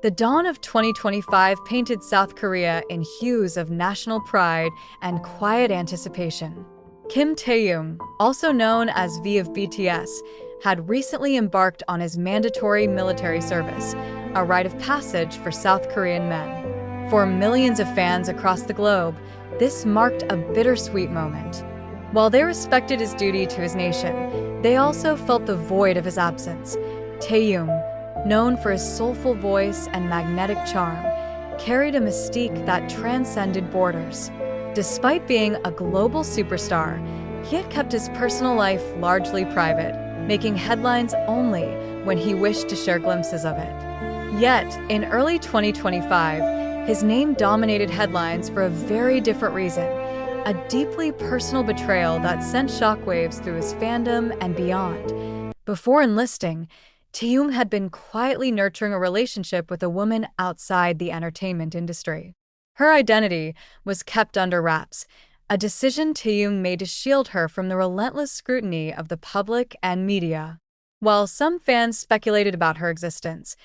The dawn of 2025 painted South Korea in hues of national pride and quiet anticipation. Kim Taehyung, also known as V of BTS, had recently embarked on his mandatory military service, a rite of passage for South Korean men. For millions of fans across the globe, this marked a bittersweet moment. While they respected his duty to his nation, they also felt the void of his absence. Taehyung, known for his soulful voice and magnetic charm, carried a mystique that transcended borders. Despite being a global superstar, he had kept his personal life largely private, making headlines only when he wished to share glimpses of it. Yet, in early 2025, his name dominated headlines for a very different reason: a deeply personal betrayal that sent shockwaves through his fandom and beyond. Before enlisting, Taehyung had been quietly nurturing a relationship with a woman outside the entertainment industry. Her identity was kept under wraps, a decision Taehyung made to shield her from the relentless scrutiny of the public and media. While some fans speculated about her existence,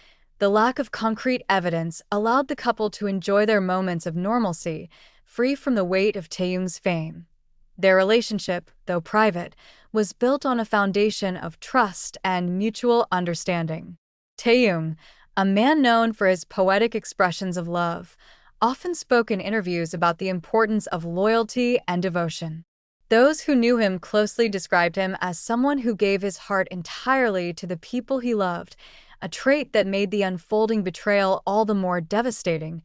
the lack of concrete evidence allowed the couple to enjoy their moments of normalcy, free from the weight of Taehyung's fame. Their relationship, though private, was built on a foundation of trust and mutual understanding. Taehyung, a man known for his poetic expressions of love, often spoke in interviews about the importance of loyalty and devotion. Those who knew him closely described him as someone who gave his heart entirely to the people he loved, a trait that made the unfolding betrayal all the more devastating.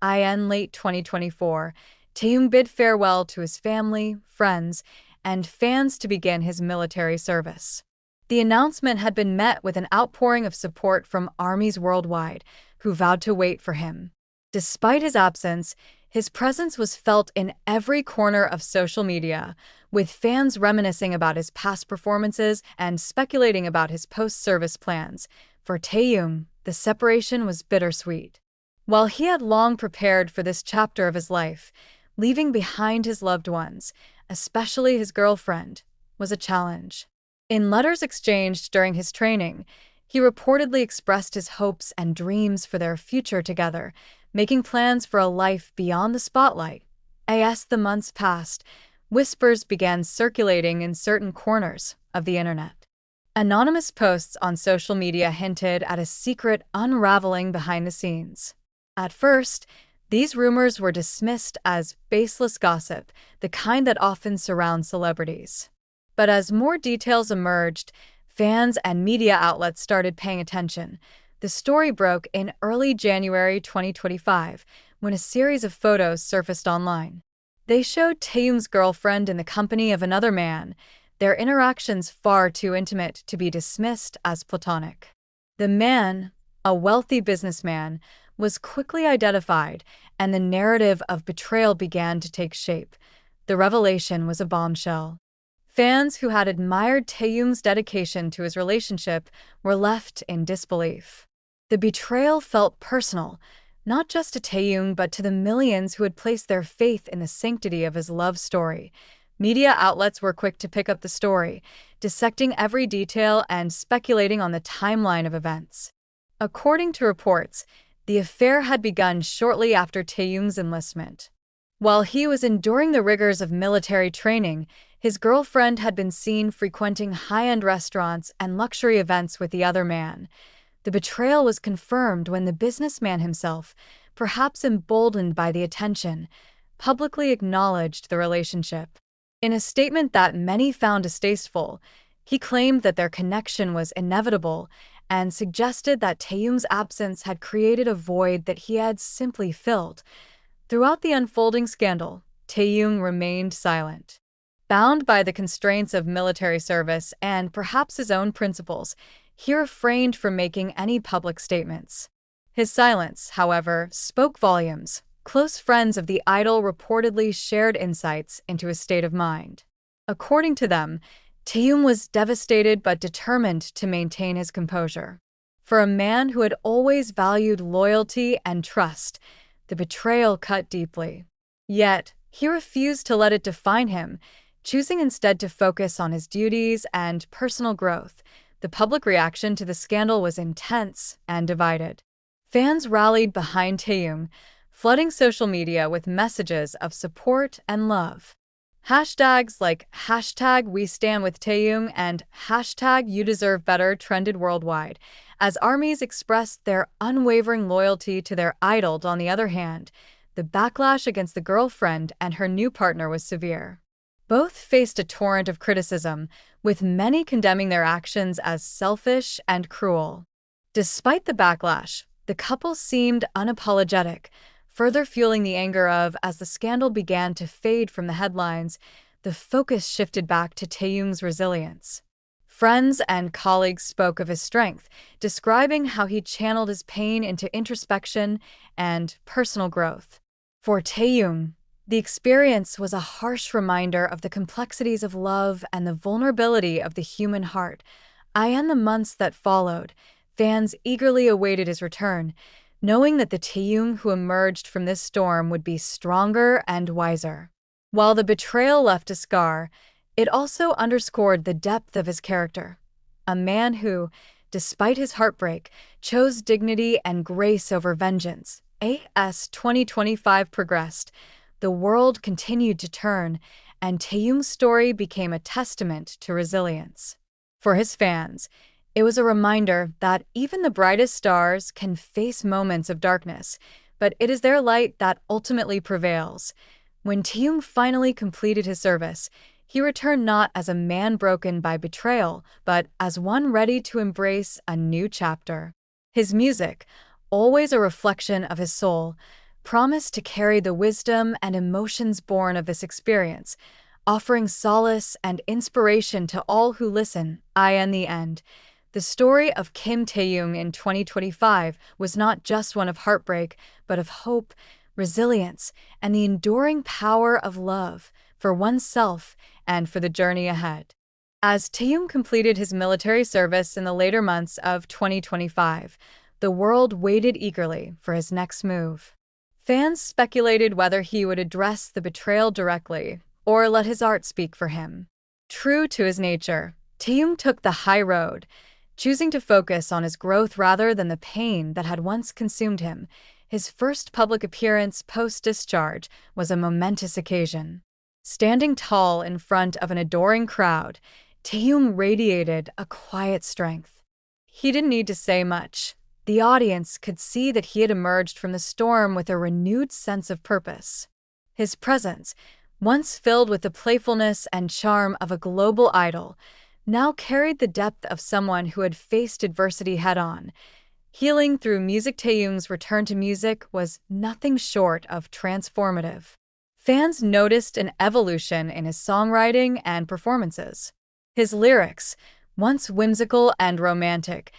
In late 2024, Taehyung bid farewell to his family, friends, and fans to begin his military service. The announcement had been met with an outpouring of support from armies worldwide, who vowed to wait for him. Despite his absence, his presence was felt in every corner of social media, with fans reminiscing about his past performances and speculating about his post-service plans. For Taehyung, the separation was bittersweet. While he had long prepared for this chapter of his life, leaving behind his loved ones, especially his girlfriend, was a challenge. In letters exchanged during his training, he reportedly expressed his hopes and dreams for their future together, making plans for a life beyond the spotlight. As the months passed, whispers began circulating in certain corners of the internet. Anonymous posts on social media hinted at a secret unraveling behind the scenes. At first, these rumors were dismissed as baseless gossip, the kind that often surrounds celebrities. But as more details emerged, fans and media outlets started paying attention. The story broke in early January 2025, when a series of photos surfaced online. They showed Taehyung's girlfriend in the company of another man, their interactions far too intimate to be dismissed as platonic. The man, a wealthy businessman, was quickly identified, and the narrative of betrayal began to take shape. The revelation was a bombshell. Fans who had admired Taehyung's dedication to his relationship were left in disbelief. The betrayal felt personal, not just to Taehyung but to the millions who had placed their faith in the sanctity of his love story. Media outlets were quick to pick up the story, dissecting every detail and speculating on the timeline of events. According to reports, the affair had begun shortly after Taehyung's enlistment. While he was enduring the rigors of military training, his girlfriend had been seen frequenting high-end restaurants and luxury events with the other man. The betrayal was confirmed when the businessman himself, perhaps emboldened by the attention, publicly acknowledged the relationship. In a statement that many found distasteful, he claimed that their connection was inevitable and suggested that Taehyung's absence had created a void that he had simply filled. Throughout the unfolding scandal, Taehyung remained silent. Bound by the constraints of military service and perhaps his own principles, he refrained from making any public statements. His silence, however, spoke volumes. Close friends of the idol reportedly shared insights into his state of mind. According to them, Taehyung was devastated but determined to maintain his composure. For a man who had always valued loyalty and trust, the betrayal cut deeply. Yet, he refused to let it define him, choosing instead to focus on his duties and personal growth. The public reaction to the scandal was intense and divided. Fans rallied behind Taehyung, flooding social media with messages of support and love. Hashtags like #WeStandWithTaehyung and #YouDeserveBetter trended worldwide, as armies expressed their unwavering loyalty to their idol. On the other hand, the backlash against the girlfriend and her new partner was severe. Both faced a torrent of criticism, with many condemning their actions as selfish and cruel. Despite the backlash, the couple seemed unapologetic, further fueling the anger of as the scandal began to fade from the headlines, the focus shifted back to Taehyung's resilience. Friends and colleagues spoke of his strength, describing how he channeled his pain into introspection and personal growth. For Taehyung, the experience was a harsh reminder of the complexities of love and the vulnerability of the human heart. In the months that followed, fans eagerly awaited his return, knowing that the Taehyung who emerged from this storm would be stronger and wiser. While the betrayal left a scar, it also underscored the depth of his character. A man who, despite his heartbreak, chose dignity and grace over vengeance. As 2025 progressed, the world continued to turn, and Taehyung's story became a testament to resilience. For his fans, it was a reminder that even the brightest stars can face moments of darkness, but it is their light that ultimately prevails. When Taehyung finally completed his service, he returned not as a man broken by betrayal, but as one ready to embrace a new chapter. His music, always a reflection of his soul, promised to carry the wisdom and emotions born of this experience, offering solace and inspiration to all who listen. In the end, the story of Kim Taehyung in 2025 was not just one of heartbreak, but of hope, resilience, and the enduring power of love for oneself and for the journey ahead. As Taehyung completed his military service in the later months of 2025, the world waited eagerly for his next move. Fans speculated whether he would address the betrayal directly or let his art speak for him. True to his nature, Taehyung took the high road, choosing to focus on his growth rather than the pain that had once consumed him. His first public appearance post-discharge was a momentous occasion. Standing tall in front of an adoring crowd, Taehyung radiated a quiet strength. He didn't need to say much. The audience could see that he had emerged from the storm with a renewed sense of purpose. His presence, once filled with the playfulness and charm of a global idol, now carried the depth of someone who had faced adversity head-on. Healing through music. Taehyung's return to music was nothing short of transformative. Fans noticed an evolution in his songwriting and performances. His lyrics, once whimsical and romantic,